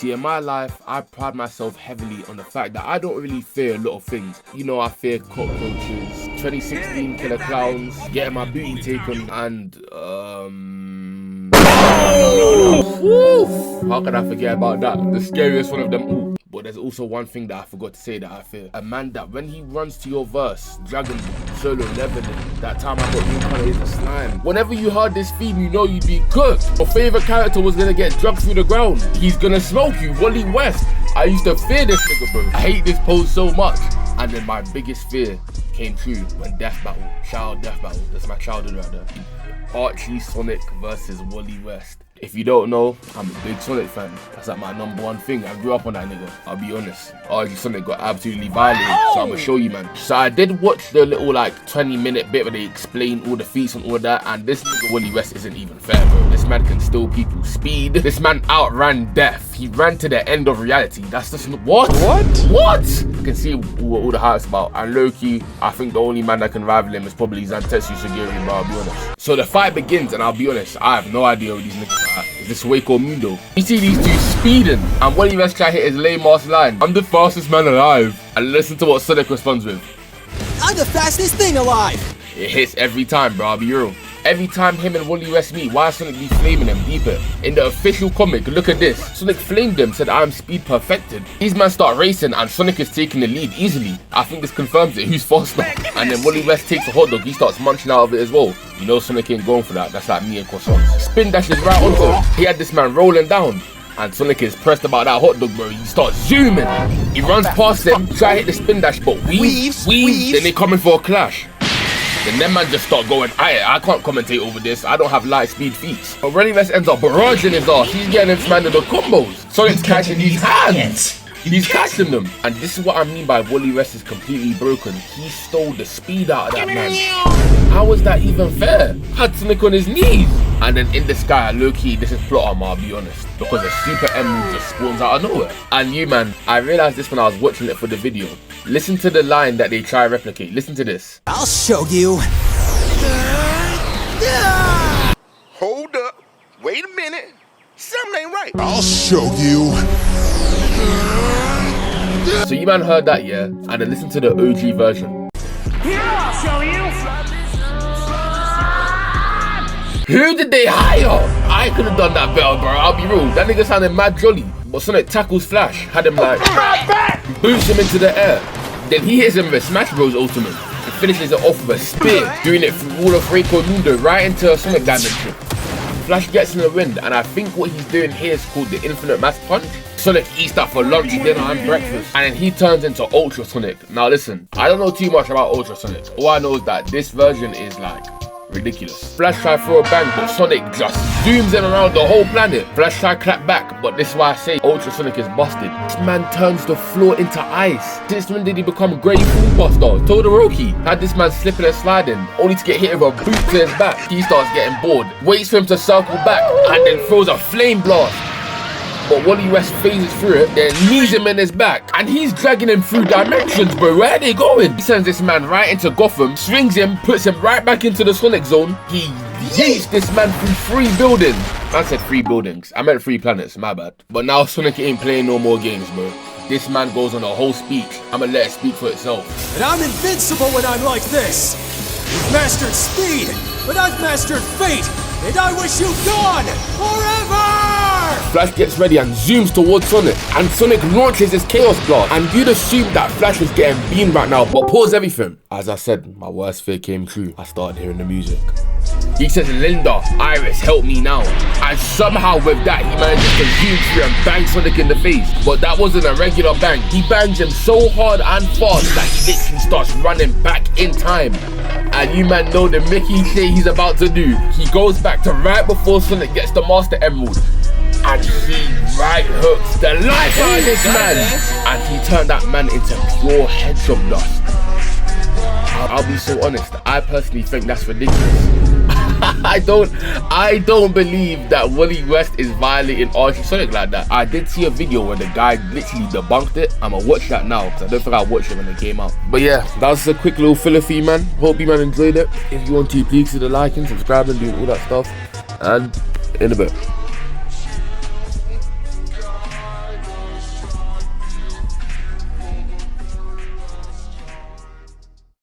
See, in my life, I pride myself heavily on the fact that I don't really fear a lot of things. You know, I fear cockroaches, 2016 killer clowns, getting my booty taken, and how can I forget about that? The scariest one of them all. But there's also one thing that I forgot to say that I fear. A man that when he runs to your verse, Dragon Ball, Solo Leveling, that time I got reincarnated as slime. Whenever you heard this theme, you know you'd be cooked. Your favorite character was gonna get drugged through the ground. He's gonna smoke you, Wally West. I used to fear this nigga, bro. I hate this pose so much. And then my biggest fear came true when Death Battle, Child Death Battle, that's my childhood right there. Archie Sonic versus Wally West. If you don't know, I'm a big Sonic fan. That's like my #1 thing. I grew up on that nigga, I'll be honest. Archie Sonic got absolutely violated, so I'ma show you, man. So I did watch the little like 20-minute bit where they explain all the feats and all that, and this nigga Wally West isn't even fair, bro. This man can steal people's speed. This man outran death. He ran to the end of reality. That's just what? You can see what all the hype's about. And low-key, I think the only man that can rival him is probably Zantetsu Sugiri, bro, I'll be honest. So the fight begins, and I'll be honest, I have no idea what these niggas are. Is this Waco Mundo? You see these two speeding, and Wally West try to hit his lame ass line. I'm the fastest man alive. And listen to what Sonic responds with. I'm the fastest thing alive. It hits every time, bro, I'll be real. Every time him and Wally West meet, why Sonic be flaming him deeper? In the official comic, look at this. Sonic flamed him, said I'm speed perfected. These men start racing and Sonic is taking the lead easily. I think this confirms it, who's faster? And then Wally West takes a hot dog, he starts munching out of it as well. You know Sonic ain't going for that, that's like me and croissants. Spin dashes right onto him. He had this man rolling down. And Sonic is pressed about that hot dog, bro. He starts zooming. He runs past them, try to hit the spin dash, but weaves. Then they come in for a clash. Then them man just start going, I can't commentate over this. I don't have light speed feats. But Wally West ends up barraging his ass. He's getting him man of the combos. Sonic's catching these hands. He's catching them. And this is what I mean by Wally West is completely broken. He stole the speed out of that man. How was that even fair? Had Sonic on his knees. And then in the sky, low-key, this is plot armor, I'll be honest. Because a super emerald just spawns out of nowhere. And you, man, I realized this when I was watching it for the video. Listen to the line that they try to replicate. Listen to this. I'll show you. Hold up. Wait a minute. Something ain't right. I'll show you. So you man heard that, yeah? And then listen to the OG version. Here, I'll show you. Who did they hire? I could have done that better, bro. I'll be real. That nigga sounded mad jolly. But Sonic tackles Flash, had him like, boosts him into the air. Then he hits him with a Smash Bros ultimate. And finishes it off with a spear, doing it through all of Waco Mundo right into a Sonic dimension. Flash gets in the wind, and I think what he's doing here is called the Infinite Mass Punch. Sonic eats that for lunch, dinner, and breakfast, and then he turns into Ultra Sonic. Now listen, I don't know too much about Ultra Sonic. All I know is that this version is like ridiculous. Flash try throw a bang, but Sonic just zooms him around the whole planet. Flash try clap back, but this is why I say Ultra Sonic is busted. This man turns the floor into ice. Since when did he become Great Food Buster? Todoroki had this man slipping and sliding, only to get hit with a boot to his back. He starts getting bored, waits for him to circle back, and then throws a flame blast. But Wally West phases through it, then knees him in his back. And he's dragging him through dimensions, bro. Where are they going? He sends this man right into Gotham, swings him, puts him right back into the Sonic zone. He yeets this man through 3 buildings. I said 3 buildings. I meant 3 planets, my bad. But now Sonic ain't playing no more games, bro. This man goes on a whole speech. I'ma let it speak for itself. And I'm invincible when I'm like this. You've mastered speed, but I've mastered fate. And I wish you gone forever! Flash gets ready and zooms towards Sonic, and Sonic launches his Chaos Blast. And you'd assume that Flash was getting beamed right now, but pause everything. As I said, my worst fear came true. I started hearing the music. He says, Linda, Iris, help me now. And somehow with that, he manages to zoom through and bang Sonic in the face. But that wasn't a regular bang. He bangs him so hard and fast that he literally starts running back in time. And you man know the Mickey thing he's about to do. He goes back to right before Sonic gets the Master Emerald. And he right hooks the life out of this man. And he turned that man into pure headshot dust. I'll be so honest, I personally think that's ridiculous. I don't believe that Wally West is violating Archie Sonic like that. I did see a video where the guy literally debunked it. I'ma watch that now because I don't think I watched it when it came out. But yeah, that was a quick little filler for you, man. Hope you man enjoyed it. If you want to, please hit the like and subscribe and do all that stuff. And in a bit.